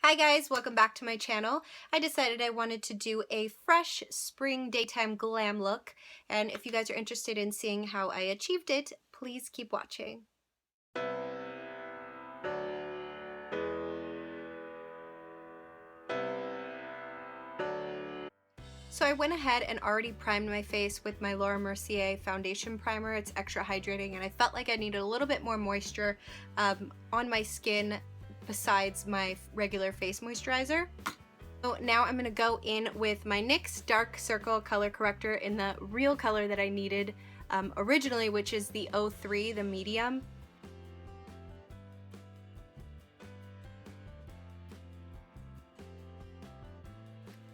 Hi guys, welcome back to my channel. I decided I wanted to do a fresh spring daytime glam look, and if you guys are interested in seeing how I achieved it, please keep watching. So I went ahead and already primed my face with my Laura Mercier foundation primer. It's extra hydrating and I felt like I needed a little bit more moisture on my skin besides my regular face moisturizer. So now I'm going to go in with my NYX Dark Circle Color Corrector in the real color that I needed originally, which is the 03, the medium.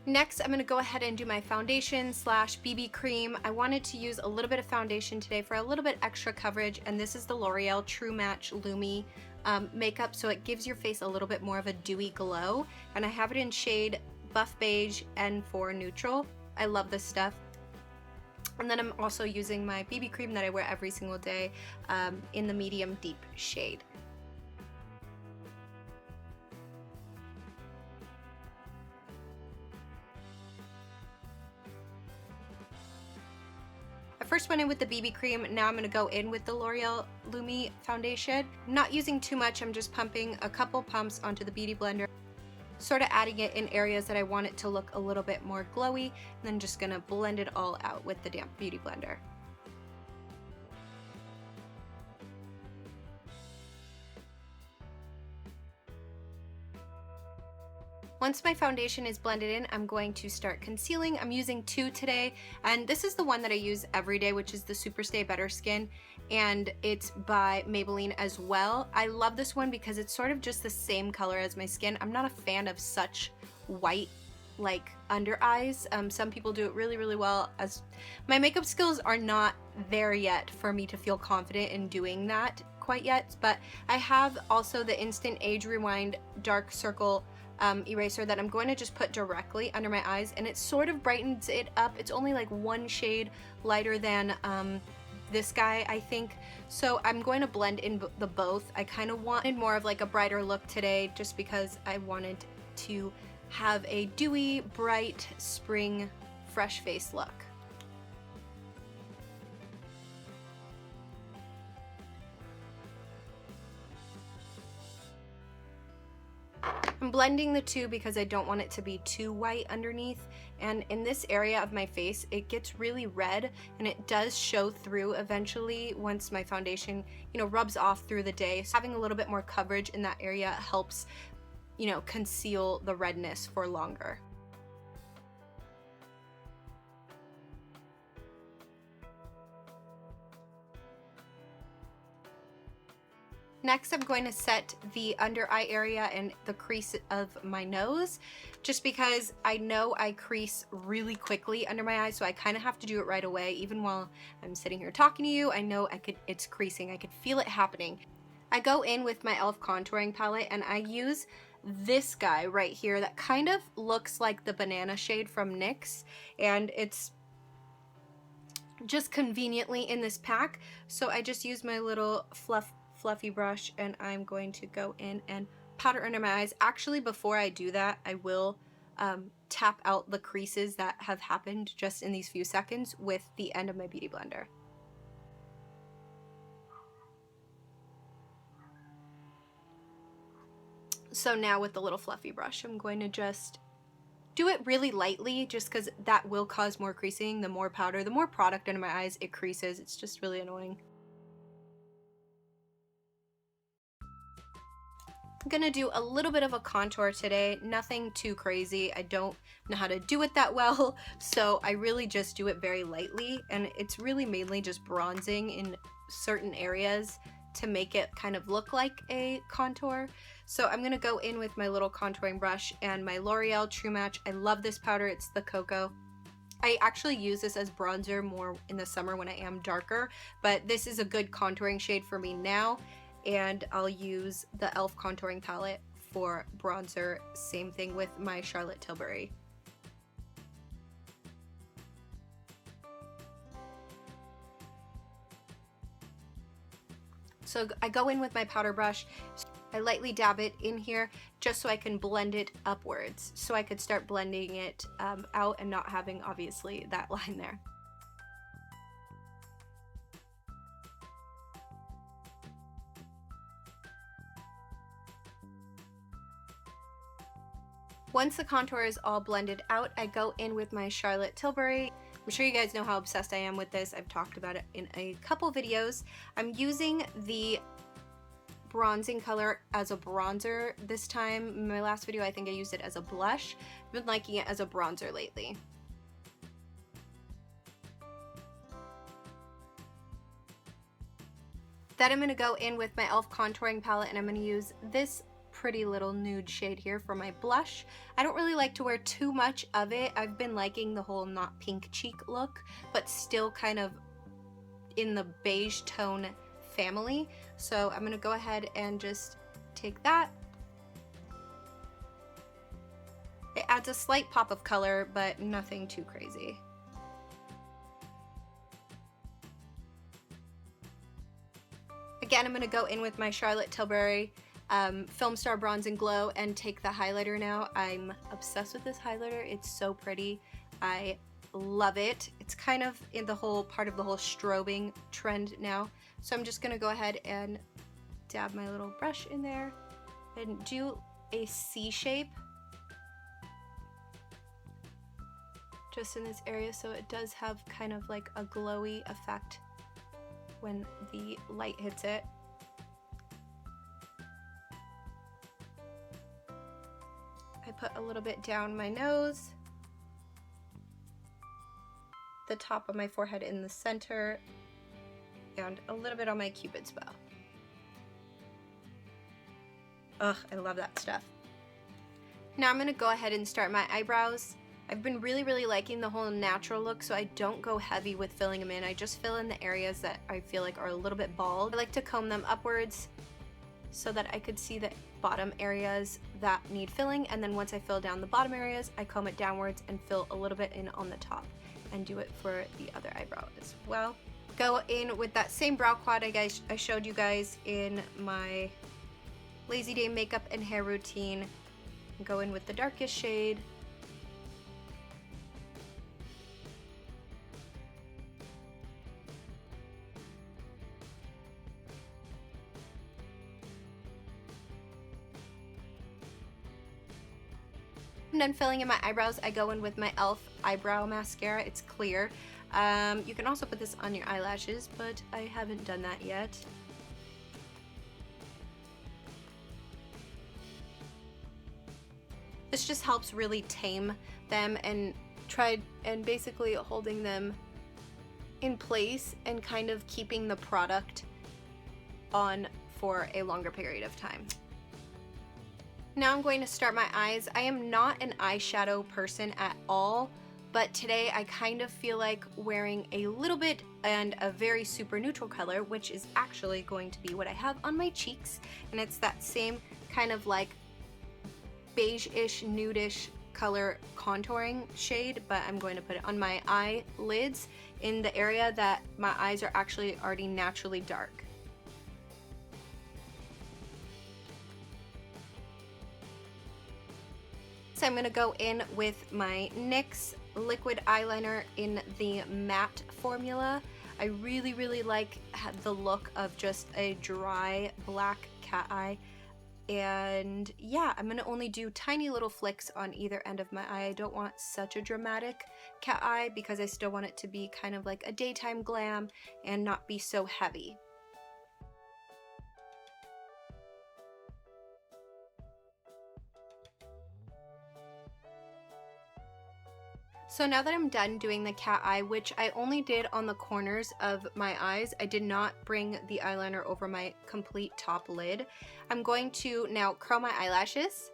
Next, I'm going to go ahead and do my foundation slash BB cream. I wanted to use a little bit of foundation today for a little bit extra coverage, and this is the L'Oreal True Match Lumi makeup, so it gives your face a little bit more of a dewy glow, and I have it in shade Buff Beige N4 Neutral. I love this stuff. And then I'm also using my BB cream that I wear every single day in the medium deep shade. I first went in with the BB cream, now I'm going to go in with the L'Oreal Lumi foundation. I'm not using too much, I'm just pumping a couple pumps onto the Beauty Blender, sort of adding it in areas that I want it to look a little bit more glowy, and then just going to blend it all out with the damp Beauty Blender. Once my foundation is blended in, I'm going to start concealing. I'm using two today, and this is the one that I use every day, which is the Super Stay Better Skin, and it's by Maybelline as well. I love this one because it's sort of just the same color as my skin. I'm not a fan of such white like under eyes. Some people do it really well. As my makeup skills are not there yet for me to feel confident in doing that quite yet, but I have also the Instant Age Rewind Dark Circle eraser that I'm going to just put directly under my eyes, and it sort of brightens it up. It's only like one shade lighter than this guy, I think, so I'm going to blend in the both. I kind of wanted more of like a brighter look today just because I wanted to have a dewy, bright, spring, fresh face look. I'm blending the two because I don't want it to be too white underneath, and in this area of my face it gets really red and it does show through eventually once my foundation, rubs off through the day. So having a little bit more coverage in that area helps, conceal the redness for longer. Next, I'm going to set the under eye area and the crease of my nose, just because I know I crease really quickly under my eyes, so I kind of have to do it right away. Even while I'm sitting here talking to you, I know it's creasing. I could feel it happening. I go in with my e.l.f. contouring palette, and I use this guy right here that kind of looks like the banana shade from NYX, and it's just conveniently in this pack, so I just use my little fluffy brush, and I'm going to go in and powder under my eyes. Actually, before I do that, I will tap out the creases that have happened just in these few seconds with the end of my Beauty Blender. So now with the little fluffy brush, I'm going to just do it really lightly, just because that will cause more creasing. The more powder, the more product under my eyes, it creases. It's just really annoying. I'm gonna do a little bit of a contour today, nothing too crazy. I don't know how to do it that well, so I really just do it very lightly, and it's really mainly just bronzing in certain areas to make it kind of look like a contour. So I'm gonna go in with my little contouring brush and my L'Oreal True Match. I love this powder, it's the Cocoa. I actually use this as bronzer more in the summer when I am darker, but this is a good contouring shade for me now, and I'll use the e.l.f. contouring palette for bronzer. Same thing with my Charlotte Tilbury. So I go in with my powder brush, I lightly dab it in here just so I can blend it upwards, so I could start blending it out and not having obviously that line there. Once the contour is all blended out, I go in with my Charlotte Tilbury. I'm sure you guys know how obsessed I am with this. I've talked about it in a couple videos. I'm using the bronzing color as a bronzer this time. In my last video, I think I used it as a blush. I've been liking it as a bronzer lately. Then I'm going to go in with my e.l.f. contouring palette, and I'm going to use this pretty little nude shade here for my blush. I don't really like to wear too much of it. I've been liking the whole not pink cheek look, but still kind of in the beige tone family. So I'm going to go ahead and just take that. It adds a slight pop of color, but nothing too crazy. Again, I'm going to go in with my Charlotte Tilbury Film Star Bronze and Glow and take the highlighter now. I'm obsessed with this highlighter. It's so pretty. I love it. It's kind of in the whole part of the whole strobing trend now. So I'm just going to go ahead and dab my little brush in there and do a C shape just in this area, so it does have kind of like a glowy effect when the light hits it. I put a little bit down my nose, the top of my forehead in the center, and a little bit on my Cupid's bow. Ugh, I love that stuff. Now I'm gonna go ahead and start my eyebrows. I've been really liking the whole natural look, so I don't go heavy with filling them in. I just fill in the areas that I feel like are a little bit bald. I like to comb them upwards so that I could see the bottom areas that need filling, and then once I fill down the bottom areas, I comb it downwards and fill a little bit in on the top, and do it for the other eyebrow as well. Go in with that same brow quad I showed you guys in my Lazy Day makeup and hair routine. Go in with the darkest shade. I'm done filling in my eyebrows. I go in with my e.l.f. eyebrow mascara. It's clear. You can also put this on your eyelashes, but I haven't done that yet. This just helps really tame them and basically holding them in place and kind of keeping the product on for a longer period of time. Now I'm going to start my eyes. I am not an eyeshadow person at all, but today I kind of feel like wearing a little bit and a very super neutral color, which is actually going to be what I have on my cheeks, and it's that same kind of like beige-ish, nude-ish color contouring shade, but I'm going to put it on my eyelids in the area that my eyes are actually already naturally dark. So I'm going to go in with my NYX liquid eyeliner in the matte formula. I really like the look of just a dry black cat eye. And yeah, I'm going to only do tiny little flicks on either end of my eye. I don't want such a dramatic cat eye because I still want it to be kind of like a daytime glam and not be so heavy. So now that I'm done doing the cat eye, which I only did on the corners of my eyes, I did not bring the eyeliner over my complete top lid. I'm going to now curl my eyelashes.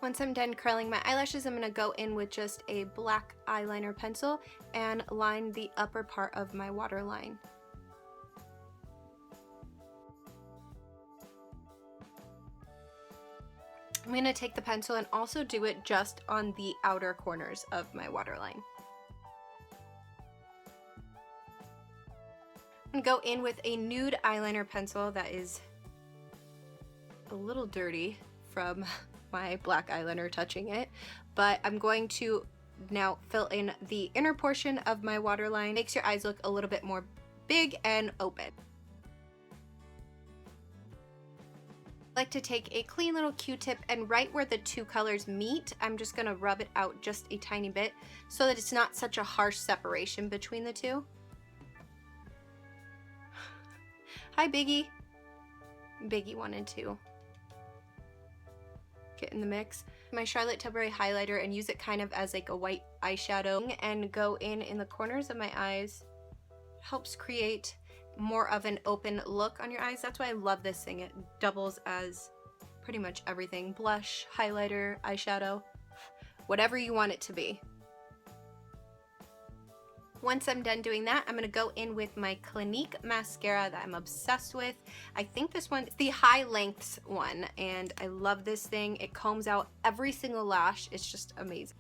Once I'm done curling my eyelashes, I'm going to go in with just a black eyeliner pencil and line the upper part of my waterline. I'm going to take the pencil and also do it just on the outer corners of my waterline. I'm going to go in with a nude eyeliner pencil that is a little dirty from my black eyeliner touching it, but I'm going to now fill in the inner portion of my waterline. Makes your eyes look a little bit more big and open. I like to take a clean little Q-tip, and right where the two colors meet, I'm just gonna rub it out just a tiny bit so that it's not such a harsh separation between the two. Hi, Biggie. Biggie wanted to get in the mix. My Charlotte Tilbury highlighter and use it kind of as like a white eyeshadow and go in the corners of my eyes. Helps create more of an open look on your eyes. That's why I love this thing. It doubles as pretty much everything. Blush, highlighter, eyeshadow, whatever you want it to be. Once I'm done doing that, I'm going to go in with my Clinique mascara that I'm obsessed with. I think this one is the high lengths one, and I love this thing. It combs out every single lash. It's just amazing.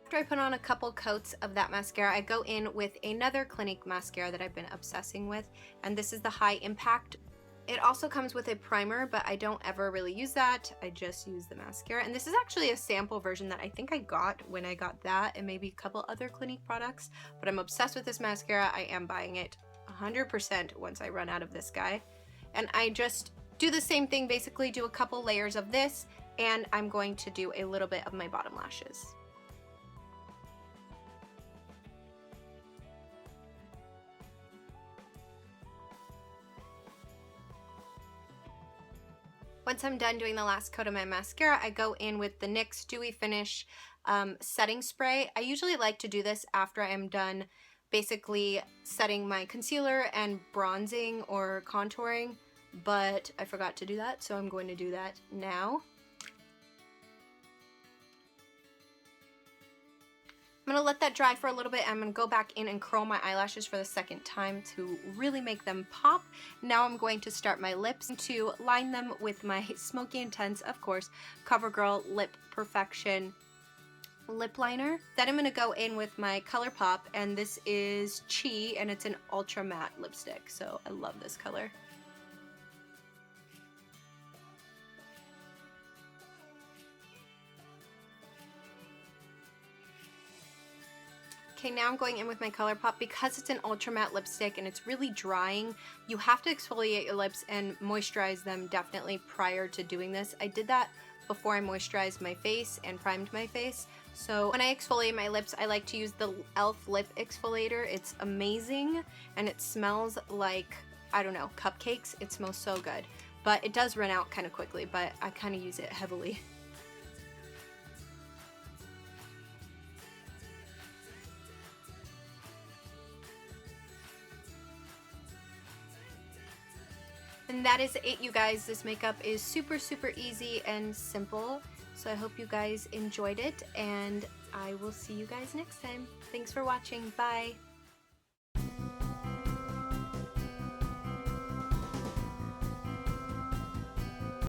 After I put on a couple coats of that mascara, I go in with another Clinique mascara that I've been obsessing with, and this is the High Impact. It also comes with a primer, but I don't ever really use that. I just use the mascara. And this is actually a sample version that I think I got when I got that and maybe a couple other Clinique products. But I'm obsessed with this mascara. I am buying it 100% once I run out of this guy. And I just do the same thing, basically do a couple layers of this, and I'm going to do a little bit of my bottom lashes. Once I'm done doing the last coat of my mascara, I go in with the NYX Dewy Finish setting spray. I usually like to do this after I'm done basically setting my concealer and bronzing or contouring, but I forgot to do that, so I'm going to do that now. I'm going to let that dry for a little bit. I'm going to go back in and curl my eyelashes for the second time to really make them pop. Now I'm going to start my lips to line them with my Smoky Intense, of course, CoverGirl Lip Perfection lip liner. Then I'm going to go in with my ColourPop, and this is Chi, and it's an ultra matte lipstick, so I love this color. Okay, now I'm going in with my ColourPop. Because it's an ultra matte lipstick and it's really drying, you have to exfoliate your lips and moisturize them definitely prior to doing this. I did that before I moisturized my face and primed my face. So when I exfoliate my lips, I like to use the e.l.f. lip exfoliator. It's amazing, and it smells like, I don't know, cupcakes. It smells so good, but it does run out kind of quickly, but I kind of use it heavily. And that is it, you guys. This makeup is super, super easy and simple. So I hope you guys enjoyed it, and I will see you guys next time. Thanks for watching. Bye.